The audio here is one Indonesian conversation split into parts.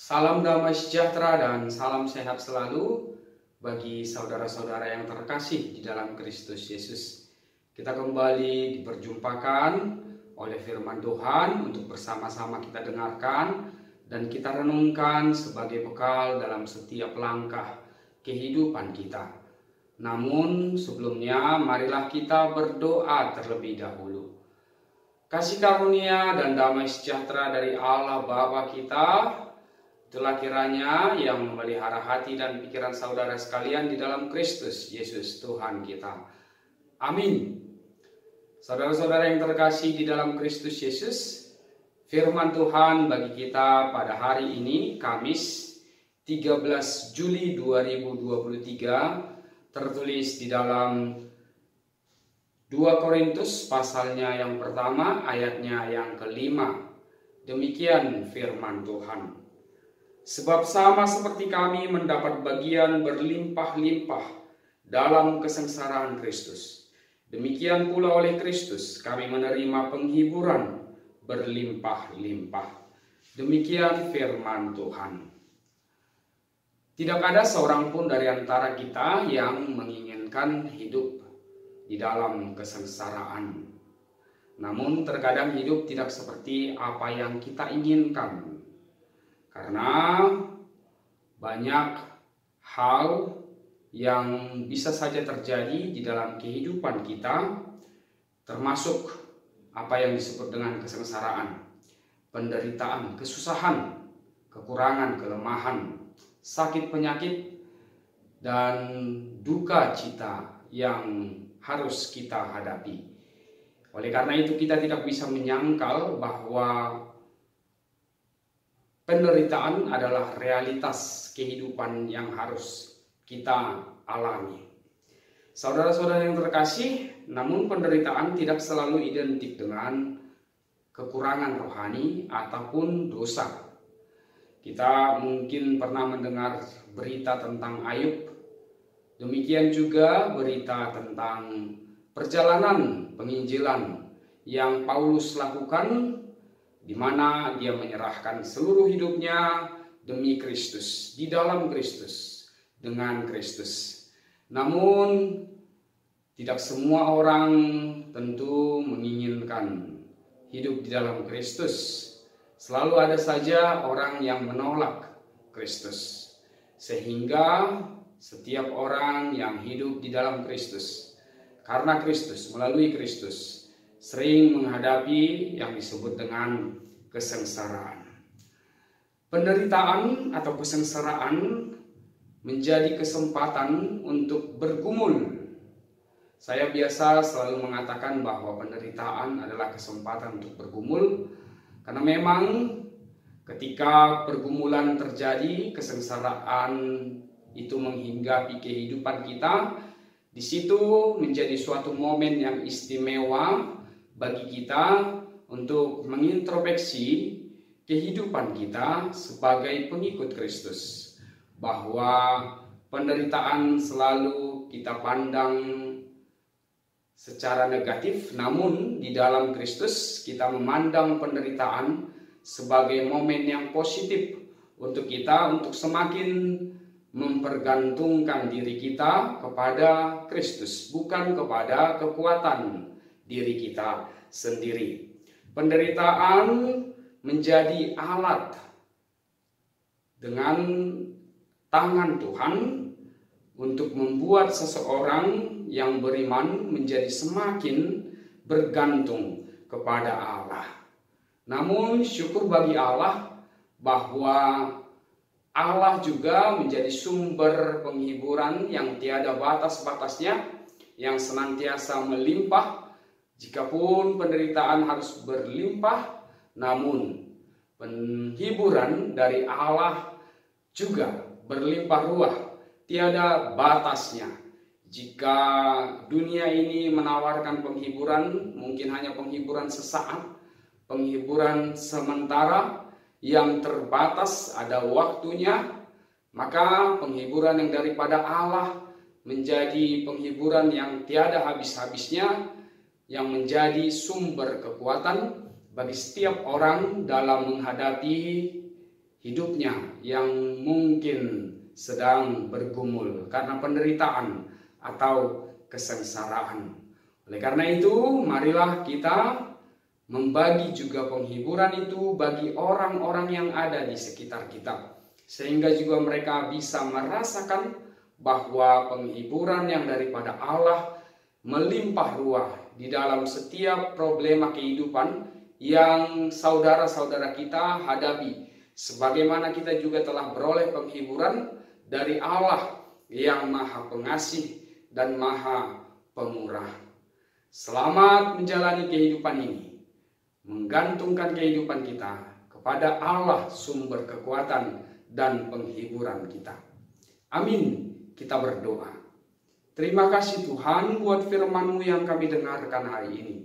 Salam damai sejahtera dan salam sehat selalu bagi saudara-saudara yang terkasih di dalam Kristus Yesus. Kita kembali diperjumpakan oleh firman Tuhan untuk bersama-sama kita dengarkan dan kita renungkan sebagai bekal dalam setiap langkah kehidupan kita. Namun sebelumnya marilah kita berdoa terlebih dahulu. Kasih karunia dan damai sejahtera dari Allah Bapa kita, itulah kiranya yang memelihara hati dan pikiran saudara sekalian di dalam Kristus Yesus Tuhan kita. Amin. Saudara-saudara yang terkasih di dalam Kristus Yesus, firman Tuhan bagi kita pada hari ini, Kamis 13 Juli 2023, tertulis di dalam 2 Korintus pasalnya yang pertama, ayatnya yang kelima. Demikian firman Tuhan. Sebab sama seperti kami mendapat bagian berlimpah-limpah dalam kesengsaraan Kristus, demikian pula oleh Kristus kami menerima penghiburan berlimpah-limpah. Demikian firman Tuhan. Tidak ada seorang pun dari antara kita yang menginginkan hidup di dalam kesengsaraan. Namun terkadang hidup tidak seperti apa yang kita inginkan. Karena banyak hal yang bisa saja terjadi di dalam kehidupan kita, termasuk apa yang disebut dengan kesengsaraan, penderitaan, kesusahan, kekurangan, kelemahan, sakit penyakit, dan duka cita yang harus kita hadapi. Oleh karena itu kita tidak bisa menyangkal bahwa penderitaan adalah realitas kehidupan yang harus kita alami. Saudara-saudara yang terkasih, namun penderitaan tidak selalu identik dengan kekurangan rohani ataupun dosa. Kita mungkin pernah mendengar berita tentang Ayub. Demikian juga berita tentang perjalanan penginjilan yang Paulus lakukan, di mana dia menyerahkan seluruh hidupnya demi Kristus, di dalam Kristus, dengan Kristus. Namun tidak semua orang tentu menginginkan hidup di dalam Kristus. Selalu ada saja orang yang menolak Kristus. Sehingga setiap orang yang hidup di dalam Kristus, karena Kristus, melalui Kristus, sering menghadapi yang disebut dengan kesengsaraan. Penderitaan atau kesengsaraan menjadi kesempatan untuk bergumul. Saya biasa selalu mengatakan bahwa penderitaan adalah kesempatan untuk bergumul, karena memang ketika pergumulan terjadi, kesengsaraan itu menghinggapi kehidupan kita, di situ menjadi suatu momen yang istimewa bagi kita untuk mengintrospeksi kehidupan kita sebagai pengikut Kristus, bahwa penderitaan selalu kita pandang secara negatif, namun di dalam Kristus kita memandang penderitaan sebagai momen yang positif untuk kita untuk semakin mempergantungkan diri kita kepada Kristus, bukan kepada kekuatan diri kita sendiri. Penderitaan menjadi alat dengan tangan Tuhan untuk membuat seseorang yang beriman menjadi semakin bergantung kepada Allah. Namun syukur bagi Allah bahwa Allah juga menjadi sumber penghiburan yang tiada batas-batasnya, yang senantiasa melimpah. Jikapun penderitaan harus berlimpah, namun penghiburan dari Allah juga berlimpah ruah, tiada batasnya. Jika dunia ini menawarkan penghiburan, mungkin hanya penghiburan sesaat, penghiburan sementara yang terbatas, ada waktunya, maka penghiburan yang daripada Allah menjadi penghiburan yang tiada habis-habisnya, yang menjadi sumber kekuatan bagi setiap orang dalam menghadapi hidupnya yang mungkin sedang bergumul karena penderitaan atau kesengsaraan. Oleh karena itu, marilah kita membagi juga penghiburan itu bagi orang-orang yang ada di sekitar kita, sehingga juga mereka bisa merasakan bahwa penghiburan yang daripada Allah melimpah ruah di dalam setiap problema kehidupan yang saudara-saudara kita hadapi, sebagaimana kita juga telah beroleh penghiburan dari Allah yang Maha Pengasih dan Maha Pemurah. Selamat menjalani kehidupan ini, menggantungkan kehidupan kita kepada Allah sumber kekuatan dan penghiburan kita. Amin. Kita berdoa. Terima kasih Tuhan buat firman-Mu yang kami dengarkan hari ini.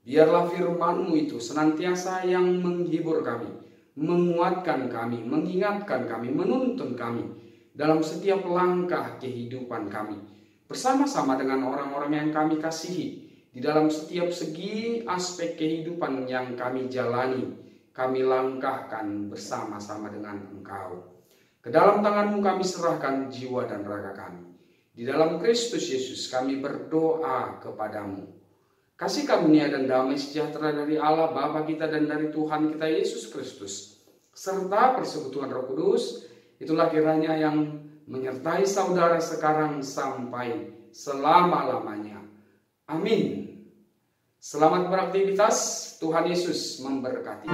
Biarlah firman-Mu itu senantiasa yang menghibur kami, menguatkan kami, mengingatkan kami, menuntun kami dalam setiap langkah kehidupan kami, bersama-sama dengan orang-orang yang kami kasihi. Di dalam setiap segi aspek kehidupan yang kami jalani, kami langkahkan bersama-sama dengan Engkau. Ke dalam tangan-Mu kami serahkan jiwa dan raga kami. Di dalam Kristus Yesus kami berdoa kepadamu. Kasih karunia dan damai sejahtera dari Allah Bapa kita dan dari Tuhan kita Yesus Kristus, serta persekutuan Roh Kudus, itulah kiranya yang menyertai saudara sekarang sampai selama-lamanya. Amin. Selamat beraktivitas, Tuhan Yesus memberkati.